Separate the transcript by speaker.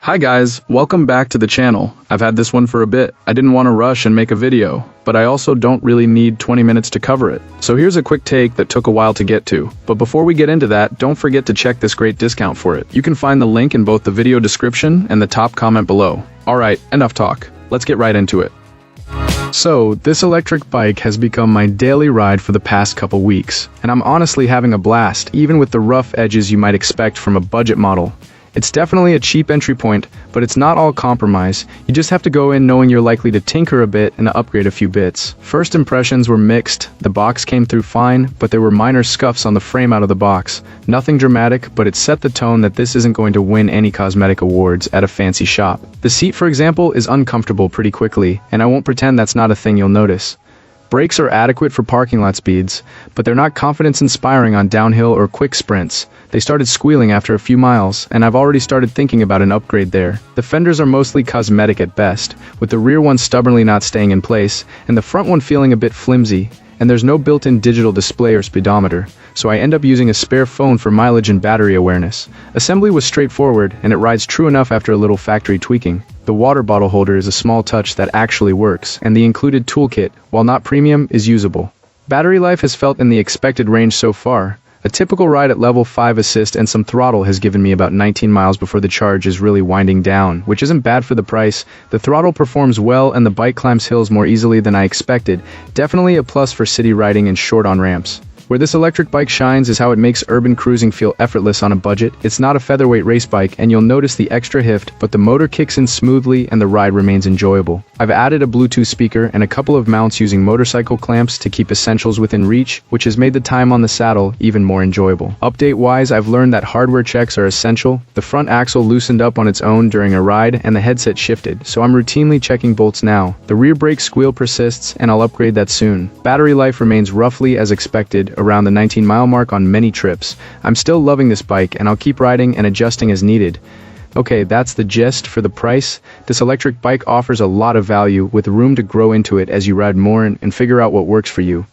Speaker 1: Hi guys, welcome back to the channel. I've had this one for a bit. I didn't want to rush and make a video, but I also don't really need 20 minutes to cover it. So here's a quick take that took a while to get to. But before we get into that, don't forget to check this great discount for it. You can find the link in both the video description and the top comment below. Alright, enough talk. Let's get right into it. So, this electric bike has become my daily ride for the past couple weeks, and I'm honestly having a blast, even with the rough edges you might expect from a budget model. It's definitely a cheap entry point, but it's not all compromise. You just have to go in knowing you're likely to tinker a bit and upgrade a few bits. First impressions were mixed. The box came through fine, but there were minor scuffs on the frame out of the box. Nothing dramatic, but it set the tone that this isn't going to win any cosmetic awards at a fancy shop. The seat, for example, is uncomfortable pretty quickly, and I won't pretend that's not a thing you'll notice. Brakes are adequate for parking lot speeds, but they're not confidence-inspiring on downhill or quick sprints. They started squealing after a few miles, and I've already started thinking about an upgrade there. The fenders are mostly cosmetic at best, with the rear one stubbornly not staying in place, and the front one feeling a bit flimsy, and there's no built-in digital display or speedometer, so I end up using a spare phone for mileage and battery awareness. Assembly was straightforward, and it rides true enough after a little factory tweaking. The water bottle holder is a small touch that actually works, and the included toolkit, while not premium, is usable. Battery life has felt in the expected range so far. A typical ride at level 5 assist and some throttle has given me about 19 miles before the charge is really winding down, which isn't bad for the price. The throttle performs well and the bike climbs hills more easily than I expected. Definitely a plus for city riding and short on ramps. Where this electric bike shines is how it makes urban cruising feel effortless on a budget. It's not a featherweight race bike, and you'll notice the extra heft, but the motor kicks in smoothly and the ride remains enjoyable. I've added a Bluetooth speaker and a couple of mounts using motorcycle clamps to keep essentials within reach, which has made the time on the saddle even more enjoyable. Update-wise, I've learned that hardware checks are essential. The front axle loosened up on its own during a ride, and the headset shifted, so I'm routinely checking bolts now. The rear brake squeal persists, and I'll upgrade that soon. Battery life remains roughly as expected, around the 19-mile mark on many trips. I'm still loving this bike, and I'll keep riding and adjusting as needed. Okay, that's the gist. For the price, this electric bike offers a lot of value with room to grow into it as you ride more and figure out what works for you.